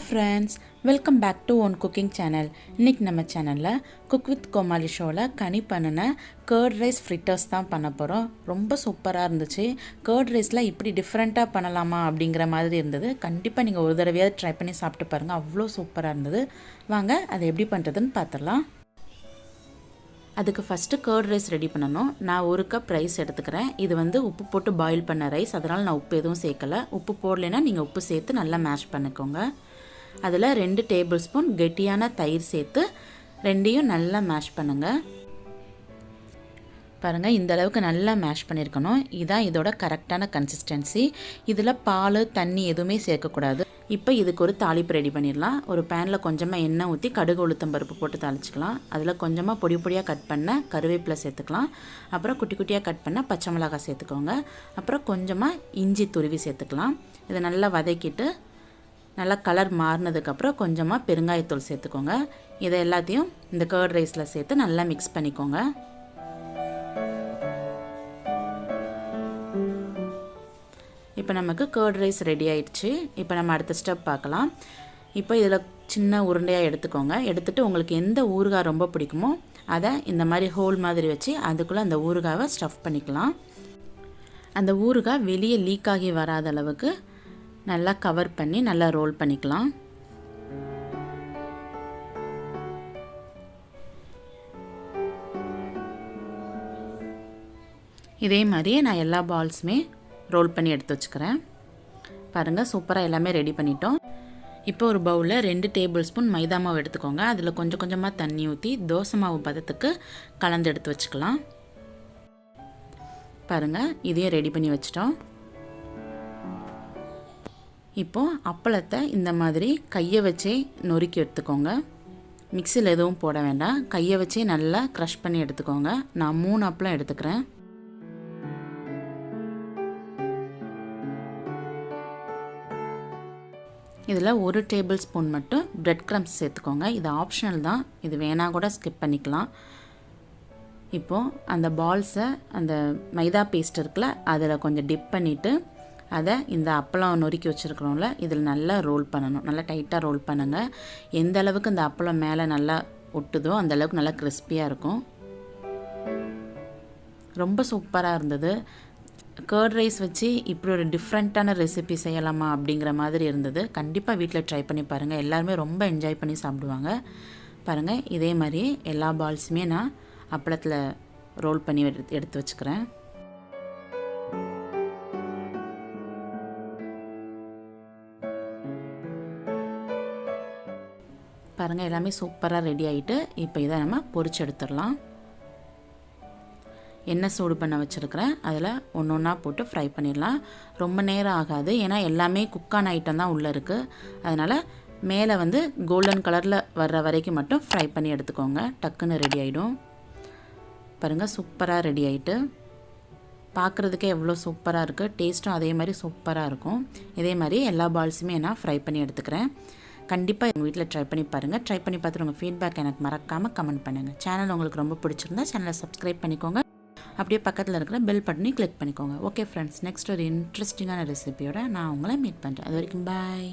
friends, welcome back to One Cooking Channel. இன்னைக்கு நம்ம சேனல்ல Cook with Comali ஷோல கனி பண்ணுன curd rice fritters தான் பண்ண போறோம். ரொம்ப சூப்பரா இருந்துச்சு. curd riceல இப்படி டிஃபரண்டா பண்ணலாமா அப்படிங்கற மாதிரி இருந்தது. கண்டிப்பா நீங்க ஒரு தடவையாவது ட்ரை பண்ணி சாப்பிட்டு பாருங்க. அவ்ளோ சூப்பரா இருந்தது. வாங்க அதை எப்படி பண்றதுன்னு பார்த்தறலாம். அதுக்கு ஃபர்ஸ்ட் curd rice ரெடி பண்ணனும். நான் 1 கப் ரைஸ் எடுத்துக்கிறேன். இது வந்து உப்பு போட்டு பாயில் பண்ண ரைஸ். அதனால நான் உப்பு எதுவும் சேர்க்கல. உப்பு போடலைனா நீங்க உப்பு சேர்த்து நல்லா மேஷ் பண்ணிக்கோங்க. அதில் 2 டேபிள் ஸ்பூன் கெட்டியான தயிர் சேர்த்து ரெண்டையும் நல்லா மேஷ் பண்ணுங்க. பாருங்கள், இந்த அளவுக்கு நல்லா மேஷ் பண்ணியிருக்கணும். இதுதான் இதோட கரெக்டான கன்சிஸ்டன்சி. இதில் பால் தண்ணி எதுவுமே சேர்க்கக்கூடாது. இப்போ இதுக்கு ஒரு தாளிப்பு ரெடி பண்ணிடலாம். ஒரு பேனில் கொஞ்சமாக எண்ணெய் ஊற்றி கடுகு உளுத்தம் பருப்பு போட்டு தாளிச்சிக்கலாம். அதில் கொஞ்சமாக பொடி பொடியாக கட் பண்ண கருவேப்பிலை சேர்த்துக்கலாம். அப்புறம் குட்டி குட்டியாக கட் பண்ண பச்சை மிளகாய் சேர்த்துக்கோங்க. அப்புறம் கொஞ்சமாக இஞ்சி துருவி சேர்த்துக்கலாம். இதை நல்லா வதக்கிட்டு நல்லா கலர் மாறினதுக்கப்புறம் கொஞ்சமாக பெருங்காயத்தூள் சேர்த்துக்கோங்க. இதை எல்லாத்தையும் இந்த கர்ட் ரைஸில் சேர்த்து நல்லா மிக்ஸ் பண்ணிக்கோங்க. இப்போ நமக்கு கர்ட் ரைஸ் ரெடி ஆயிடுச்சு. இப்போ நம்ம அடுத்த ஸ்டெப் பார்க்கலாம். இப்போ இதில் சின்ன உருண்டையாக எடுத்துக்கோங்க. எடுத்துகிட்டு உங்களுக்கு எந்த ஊறுகாய் ரொம்ப பிடிக்குமோ அதை இந்த மாதிரி ஹோல் மாதிரி வச்சு அதுக்குள்ளே அந்த ஊறுகாவை ஸ்டஃப் பண்ணிக்கலாம். அந்த ஊறுகாய் வெளியே லீக் ஆகி வராத அளவுக்கு நல்லா கவர் பண்ணி நல்லா ரோல் பண்ணிக்கலாம். இதே மாதிரியே நான் எல்லா பால்ஸுமே ரோல் பண்ணி எடுத்து வச்சுக்கிறேன். பாருங்கள், சூப்பராக எல்லாமே ரெடி பண்ணிட்டோம். இப்போ ஒரு பவுலில் 2 டேபிள் ஸ்பூன் மைதா மாவு எடுத்துக்கோங்க. அதில் கொஞ்சம் கொஞ்சமாக தண்ணி ஊற்றி தோசை மாவு பதத்துக்கு கலந்து எடுத்து வச்சுக்கலாம். பாருங்கள், இதையும் ரெடி பண்ணி வச்சிட்டோம். இப்போது அப்பளத்தை இந்த மாதிரி கையை வச்சே நொறுக்கி எடுத்துக்கோங்க. மிக்சியில் எதுவும் போட வேண்டாம். கையை வச்சே நல்லா க்ரஷ் பண்ணி எடுத்துக்கோங்க. நான் 3 அப்பளம் எடுத்துக்கிறேன். இதில் 1 டேபிள் ஸ்பூன் மட்டும் பிரெட் க்ரம்ஸ் சேர்த்துக்கோங்க. இது ஆப்ஷனல் தான். இது வேணால் கூட ஸ்கிப் பண்ணிக்கலாம். இப்போது அந்த பால்ஸை அந்த மைதா பேஸ்ட் இருக்குல்ல அதில் கொஞ்சம் டிப் பண்ணிவிட்டு அதை இந்த அப்பளம் நொறுக்கி வச்சுருக்கிறோம்ல இதில் நல்லா ரோல் பண்ணணும். நல்லா டைட்டாக ரோல் பண்ணுங்கள். எந்த அளவுக்கு இந்த அப்பளம் மேலே நல்லா ஒட்டுதோ அந்த அளவுக்கு நல்லா கிறிஸ்பியாக இருக்கும். ரொம்ப சூப்பராக இருந்தது. கர்ட் ரைஸ் வச்சு இப்படி ஒரு டிஃப்ரெண்ட்டான ரெசிபி செய்யலாமா அப்படிங்கிற மாதிரி இருந்தது. கண்டிப்பாக வீட்டில் ட்ரை பண்ணி பாருங்கள். எல்லாருமே ரொம்ப என்ஜாய் பண்ணி சாப்பிடுவாங்க. பாருங்கள், இதே மாதிரி எல்லா பால்ஸுமே நான் அப்பளத்தில் ரோல் பண்ணி எடுத்து வச்சுக்கிறேன். பாருங்கள், எல்லாமே சூப்பராக ரெடி ஆகிட்டு இப்போ இதை நம்ம பொரிச்சு எடுத்துடலாம். எண்ணெய் சூடு பண்ண வச்சுருக்கிறேன். அதில் ஒன்று ஒன்றா போட்டு ஃப்ரை பண்ணிடலாம். ரொம்ப நேரம் ஆகாது. ஏன்னா எல்லாமே குக்கான ஐட்டம் தான் உள்ளே இருக்குது. அதனால் மேலே வந்து கோல்டன் கலரில் வர்ற வரைக்கும் மட்டும் ஃப்ரை பண்ணி எடுத்துக்கோங்க. டக்குன்னு ரெடி ஆகிடும். பாருங்கள், சூப்பராக ரெடி ஆகிட்டு பார்க்குறதுக்கே எவ்வளோ சூப்பராக இருக்குது. டேஸ்ட்டும் அதே மாதிரி சூப்பராக இருக்கும். இதே மாதிரி எல்லா பால்ஸுமே நான் ஃப்ரை பண்ணி எடுத்துக்கிறேன். கண்டிப்பாக எங்கள் வீட்டில் ட்ரை பண்ணி பாருங்கள். ட்ரை பண்ணி பார்த்துட்டு உங்கள் ஃபீட்பேக் எனக்கு மறக்காமல் கமெண்ட் பண்ணுங்கள். சேனல் உங்களுக்கு ரொம்ப பிடிச்சிருந்தா சேனலை சப்ஸ்கிரைப் பண்ணிக்கோங்க. அப்படியே பக்கத்தில் இருக்கிற பெல் பட்டனையும் கிளிக் பண்ணிக்கோங்க. ஓகே ஃப்ரெண்ட்ஸ், நெக்ஸ்ட் ஒரு இன்ட்ரெஸ்டிங்கான ரெசிபியோட நான் உங்களை மீட் பண்ணுறேன். அது வரைக்கும் பாய்.